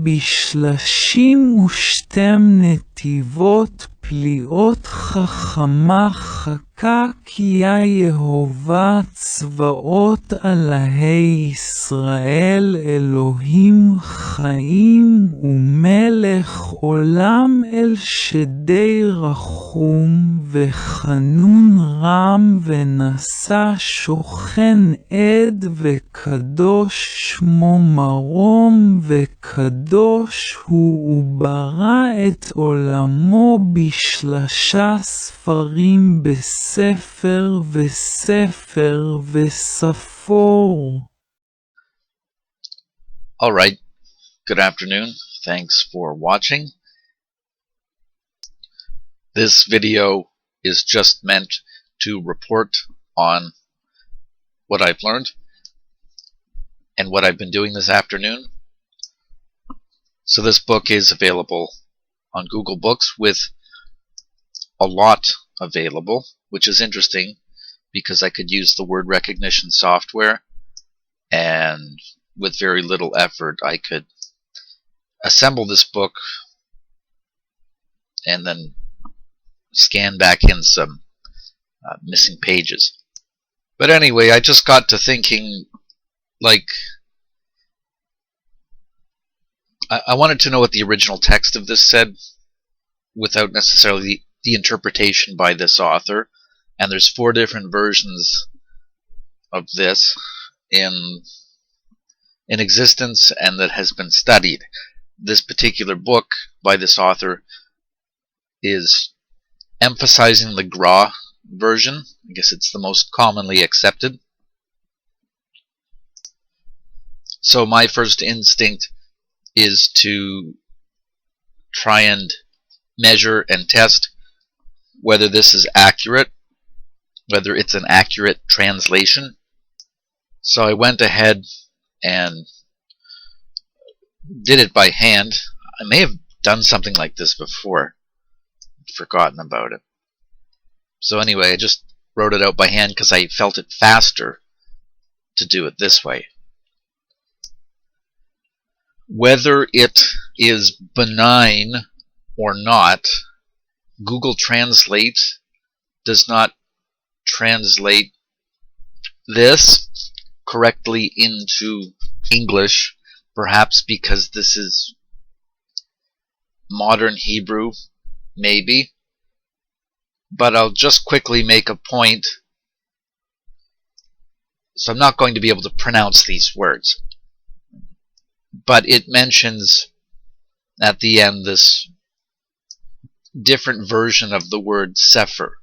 ב32 נתיבות פליאות חכמה חכה כי יהוה צבאות אלוהי ישראל אלוהים חיים ומלך עולם אל שדי רחום וחנון רם ונשא שוכן עד וקדוש שמו מרום וקדוש הוא וברא את עולמו בשלושה ספרים בספר וספר וספור. All right, good afternoon. Thanks for watching. This video is just meant to report on what I've learned and what I've been doing this afternoon. So this book is available on Google Books with a lot available, which is interesting because I could use the word recognition software, and with very little effort I could assemble this book and then scan back in some missing pages. But anyway, I just got to thinking, like, I wanted to know what the original text of this said without necessarily the interpretation by this author, and there's 4 different versions of this in existence and that has been studied. This particular book by this author is emphasizing the Gra version. I guess it's the most commonly accepted. So my first instinct is to try and measure and test whether this is accurate, whether it's an accurate translation. So I went ahead and did it by hand. I may have done something like this before, forgotten about it. So anyway, I just wrote it out by hand because I felt it faster to do it this way. Whether it is benign or not, Google Translate does not translate this correctly into English, perhaps because this is modern Hebrew, maybe. But I'll just quickly make a point. So I'm not going to be able to pronounce these words. But it mentions at the end this different version of the word sefer.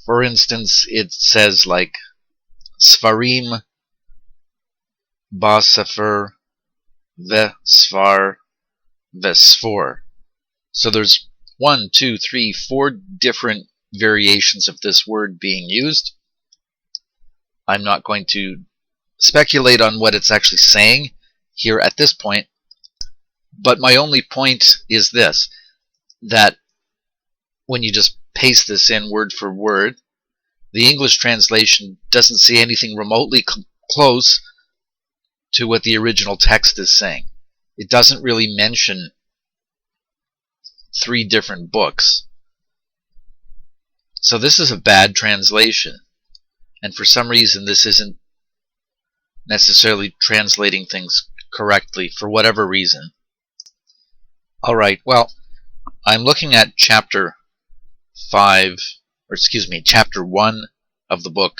For instance, it says like Sfarim, Ba-Sefer, Ve-Sfar, Ve-Sfor. So there's 1, 2, 3, 4 different variations of this word being used. I'm not going to speculate on what it's actually saying here at this point, but my only point is this, that when you just paste this in word for word, the English translation doesn't say anything remotely close to what the original text is saying. It doesn't really mention 3 different books. So this is a bad translation, and for some reason this isn't necessarily translating things correctly for whatever reason. Alright, well, I'm looking at chapter 1 of the book,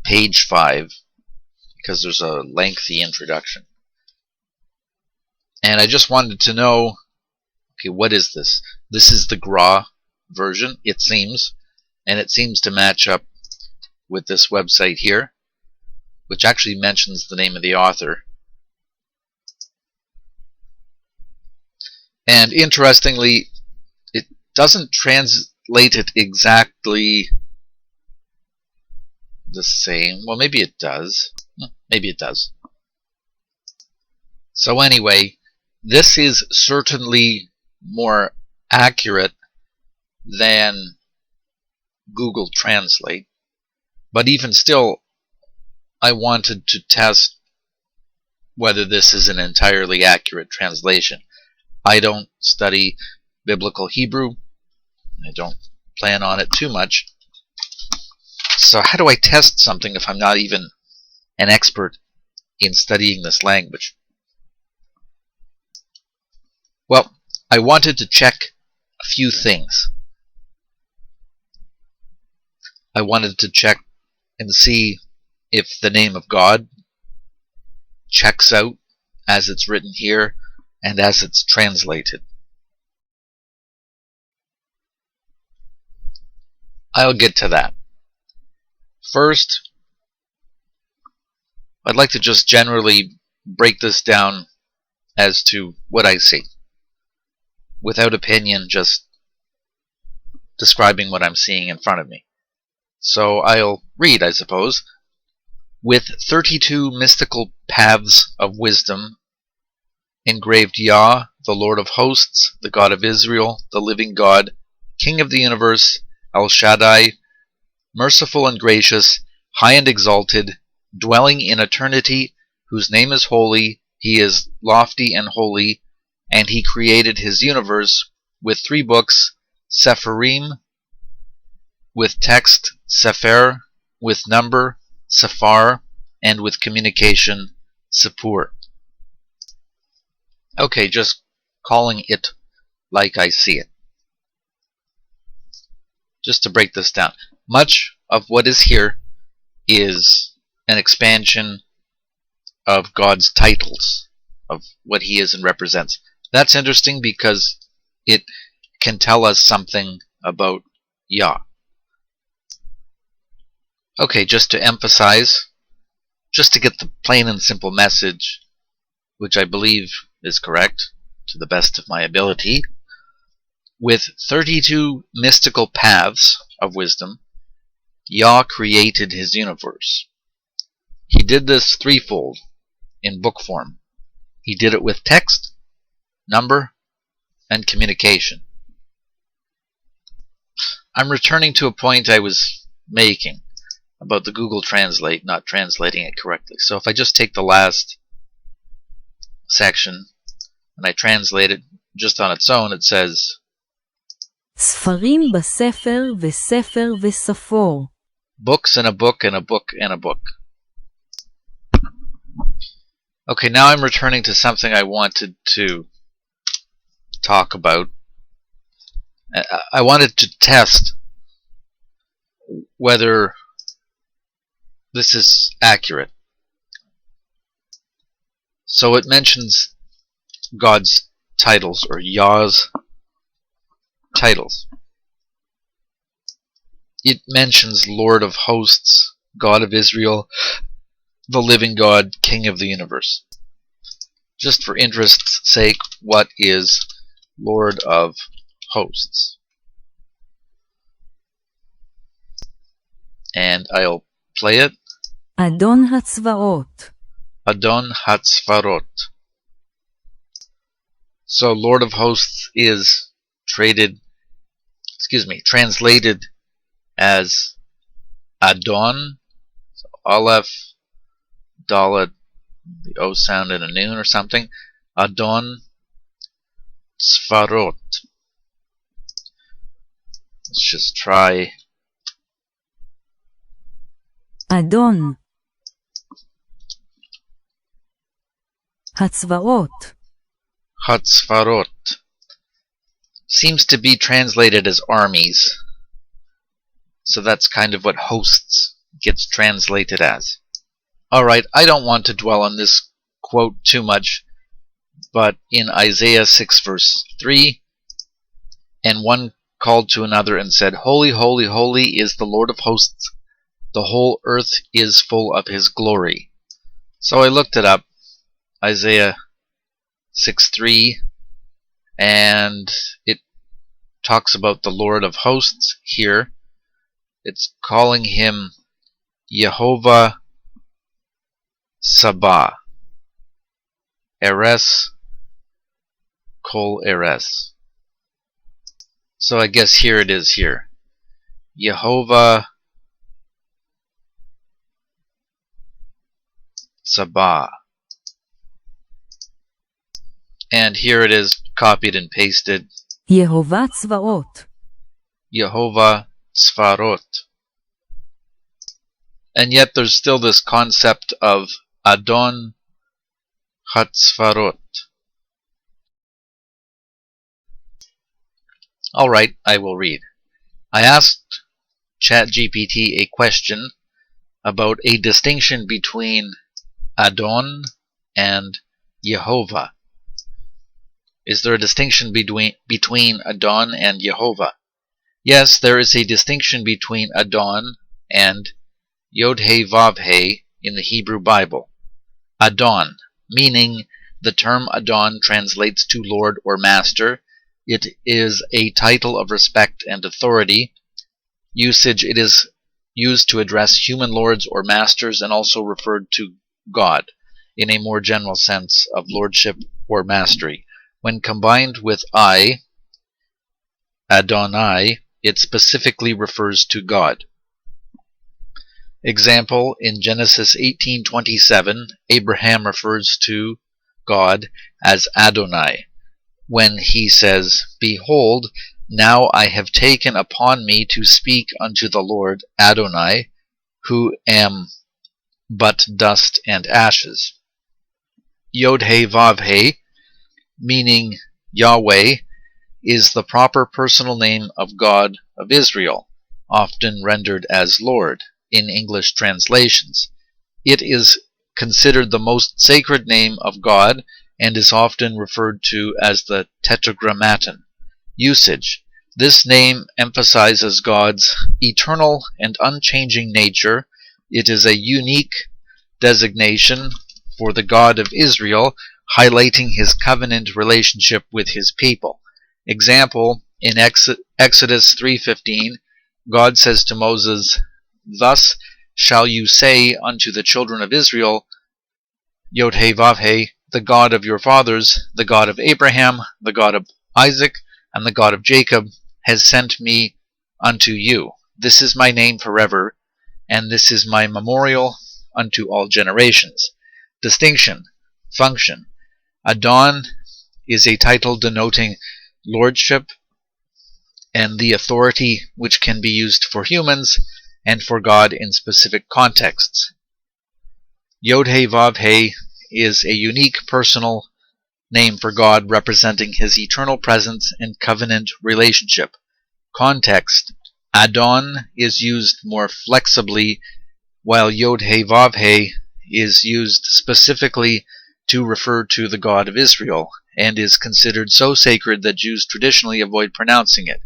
page 5, because there's a lengthy introduction. And I just wanted to know, okay, what is this? This is the Gra version, it seems, and it seems to match up with this website here, which actually mentions the name of the author. And interestingly, it doesn't translate it exactly the same. Well, maybe it does. Maybe it does. So anyway, this is certainly more accurate than Google Translate. But even still, I wanted to test whether this is an entirely accurate translation. I don't study Biblical Hebrew. I don't plan on it too much. So how do I test something if I'm not even an expert in studying this language? Well, I wanted to check a few things. I wanted to check and see if the name of God checks out as it's written here and as it's translated. I'll get to that. First, I'd like to just generally break this down as to what I see, without opinion, just describing what I'm seeing in front of me. So I'll read, I suppose. With 32 mystical paths of wisdom, engraved Yah, the Lord of hosts, the God of Israel, the living God, King of the universe, El Shaddai, merciful and gracious, high and exalted, dwelling in eternity, whose name is holy, he is lofty and holy, and he created his universe with 3 books, Sepharim, with text, Sefer, with number, Sephar, and with communication, Sepur. Okay, just calling it like I see it. Just to break this down. Much of what is here is an expansion of God's titles, of what he is and represents. That's interesting because it can tell us something about Yah. Okay, just to emphasize, just to get the plain and simple message, which I believe is correct, to the best of my ability, with 32 mystical paths of wisdom, Yah created his universe. He did this threefold in book form. He did it with text, number, and communication. I'm returning to a point I was making about the Google Translate not translating it correctly. So if I just take the last section and I translate it just on its own, it says ספרים בספר וספר וספור. books and a book and a book and a book. Okay, now I'm returning to something I wanted to talk about. I wanted to test whether this is accurate. So it mentions God's titles, or Yah's titles. It mentions Lord of hosts, God of Israel, the living God, King of the universe. Just for interest's sake, what is Lord of hosts? And I'll play it. אדון הצבאות. Adon Hatzvarot. So Lord of hosts is translated as Adon, so Aleph, Dalet, the O sound in a noon or something, Adon Tzvarot. Let's just try אדון. הצבאות. Hatzvarot. Seems to be translated as armies. So that's kind of what hosts gets translated as. Alright, I don't want to dwell on this quote too much, but in Isaiah 6 verse 3, and one called to another and said, Holy, holy, holy is the Lord of hosts. The whole earth is full of his glory. So I looked it up, Isaiah 6:3, and it talks about the Lord of hosts here. It's calling him Yehovah Sabah. Eres Kol Eres. So I guess here it is here. Yehovah Sabah. And here it is copied and pasted. יהובה צבאות. Yehovah Tzvarot. And yet there's still this concept of Adon HaTzvarot. Alright, I will read. I asked ChatGPT a question about a distinction between Adon and Yehovah. Is there a distinction between Adon and Yehovah? Yes, there is a distinction between Adon and Yod-Heh-Vav-Heh in the Hebrew Bible. Adon, meaning the term Adon translates to Lord or Master. It is a title of respect and authority. Usage, it is used to address human lords or masters and also referred to God in a more general sense of lordship or mastery. When combined with I, Adonai, it specifically refers to God. Example, in Genesis 18:27, Abraham refers to God as Adonai when he says, "Behold, now I have taken upon me to speak unto the Lord Adonai, who am but dust and ashes." Yod-Heh-Vav-Heh, meaning Yahweh, is the proper personal name of God of Israel, often rendered as Lord in English translations. It is considered the most sacred name of God and is often referred to as the Tetragrammaton. Usage: this name emphasizes God's eternal and unchanging nature. It is a unique designation for the God of Israel, highlighting his covenant relationship with his people. Example, in Exodus 3:15, God says to Moses, "Thus shall you say unto the children of Israel, Yod-Heh-Vav-Heh, the God of your fathers, the God of Abraham, the God of Isaac, and the God of Jacob, has sent me unto you. This is my name forever, and this is my memorial unto all generations." Distinction. Function. Adon is a title denoting lordship and the authority which can be used for humans and for God in specific contexts. Yod-Heh-Vav-Heh is a unique personal name for God representing his eternal presence and covenant relationship. Context. Adon is used more flexibly, while Yod-Heh-Vav-Heh is used specifically to refer to the God of Israel, and is considered so sacred that Jews traditionally avoid pronouncing it,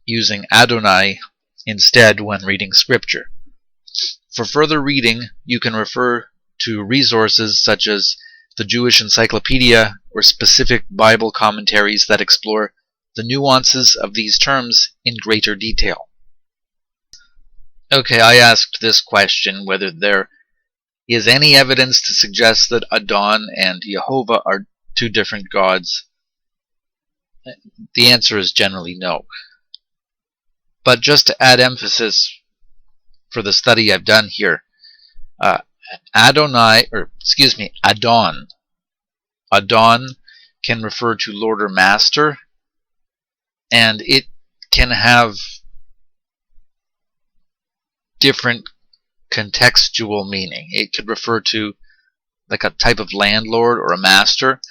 using Adonai instead when reading scripture. For further reading, you can refer to resources such as the Jewish Encyclopedia or specific Bible commentaries that explore the nuances of these terms in greater detail. Okay, I asked this question, whether there is any evidence to suggest that Adon and Yehovah are two different gods. The answer is generally no. But just to add emphasis for the study I've done here, Adon can refer to Lord or Master, and it can have different contextual meaning. It could refer to like a type of landlord or a master,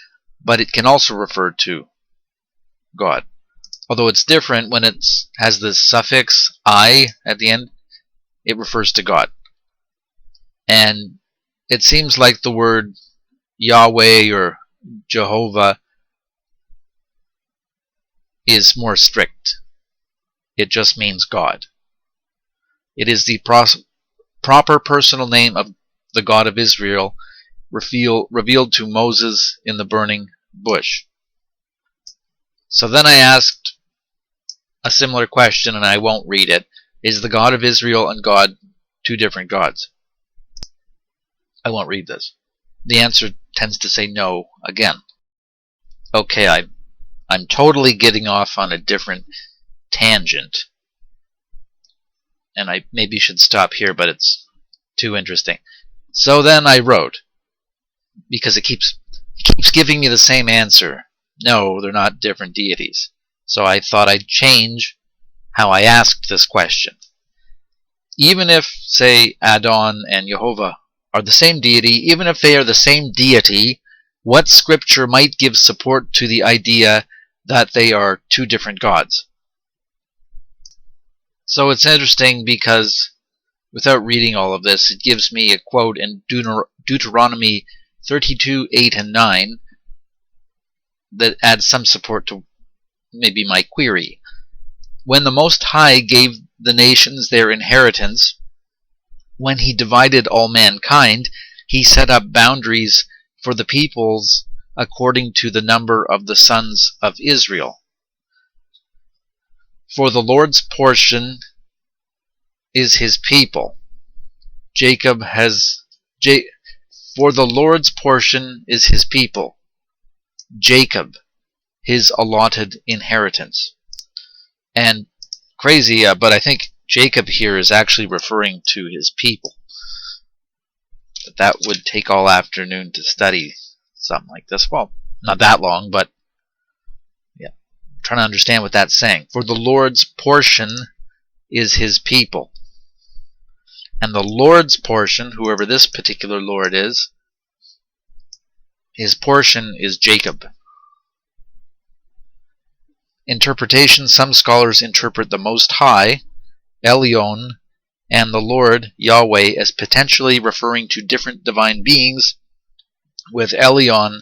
but it can also refer to God. Although it's different when it has the suffix I at the end, it refers to God. And it seems like the word Yahweh or Jehovah is more strict. It just means God. It is the proper personal name of the God of Israel revealed to Moses in the burning bush. So then I asked a similar question, and I won't read it. Is the God of Israel and God two different gods? I won't read this. The answer tends to say no again. Okay, I'm totally getting off on a different tangent, and I maybe should stop here, but it's too interesting. So then I wrote, because it keeps keeps giving me the same answer. No, they're not different deities. So I thought I'd change how I asked this question. Even if, say, Adon and Jehovah are the same deity, even if they are the same deity, what scripture might give support to the idea that they are two different gods? So it's interesting because without reading all of this, it gives me a quote in Deuteronomy 32:8 and 9 that adds some support to maybe my query. When the Most High gave the nations their inheritance, when he divided all mankind, he set up boundaries for the peoples according to the number of the sons of Israel. For the Lord's portion is his people. For the Lord's portion is his people. Jacob, his allotted inheritance. And crazy, but I think Jacob here is actually referring to his people. But that would take all afternoon to study something like this. Well, not that long, but yeah, I'm trying to understand what that's saying. For the Lord's portion is his people. And the Lord's portion, whoever this particular Lord is, his portion is Jacob. Interpretation: some scholars interpret the Most High, Elyon, and the Lord, Yahweh, as potentially referring to different divine beings, with Elyon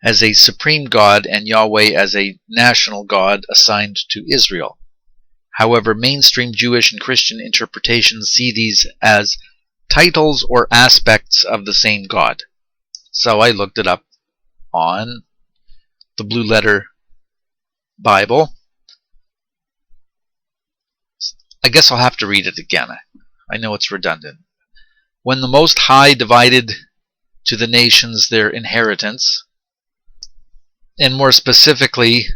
as a supreme god and Yahweh as a national god assigned to Israel. However, mainstream Jewish and Christian interpretations see these as titles or aspects of the same God. So I looked it up on the Blue Letter Bible. I guess I'll have to read it again. I know it's redundant. When the Most High divided to the nations their inheritance, and more specifically,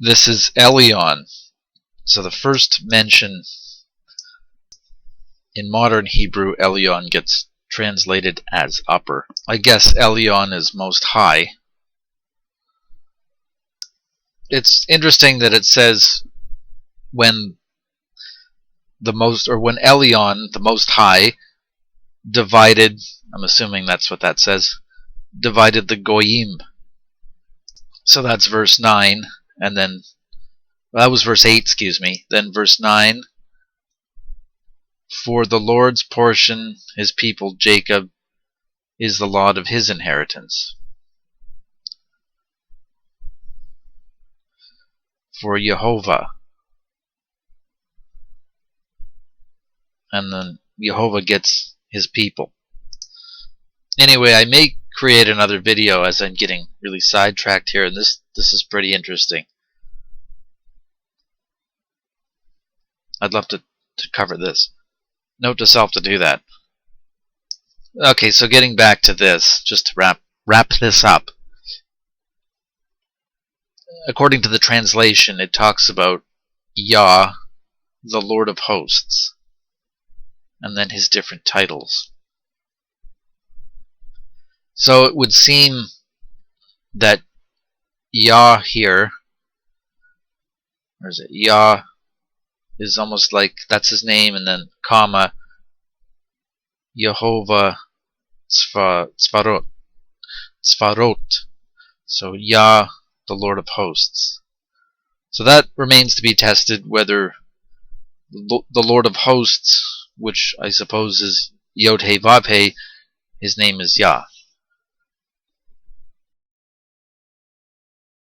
this is Elyon. So the first mention in modern Hebrew, Elyon gets translated as upper. I guess Elyon is Most High. It's interesting that it says when Elyon, the Most High, divided, I'm assuming that's what that says, divided the Goyim. So that's verse 9, and then, well, that was verse 8, excuse me. Then verse 9, for the Lord's portion, his people, Jacob, is the lot of his inheritance. For Jehovah. And then Jehovah gets his people. Anyway, I may create another video as I'm getting really sidetracked here, and this is pretty interesting. I'd love to cover this. Note to self to do that. Okay, so getting back to this, just to wrap this up. According to the translation, it talks about Yah, the Lord of hosts, and then his different titles. So it would seem that Yah here, or is it Yah, is almost like that's his name, and then comma Jehovah Tzvarot. So Yah, the Lord of hosts. So that remains to be tested whether the Lord of hosts, which I suppose is Yod He Vav He, his name is Yah.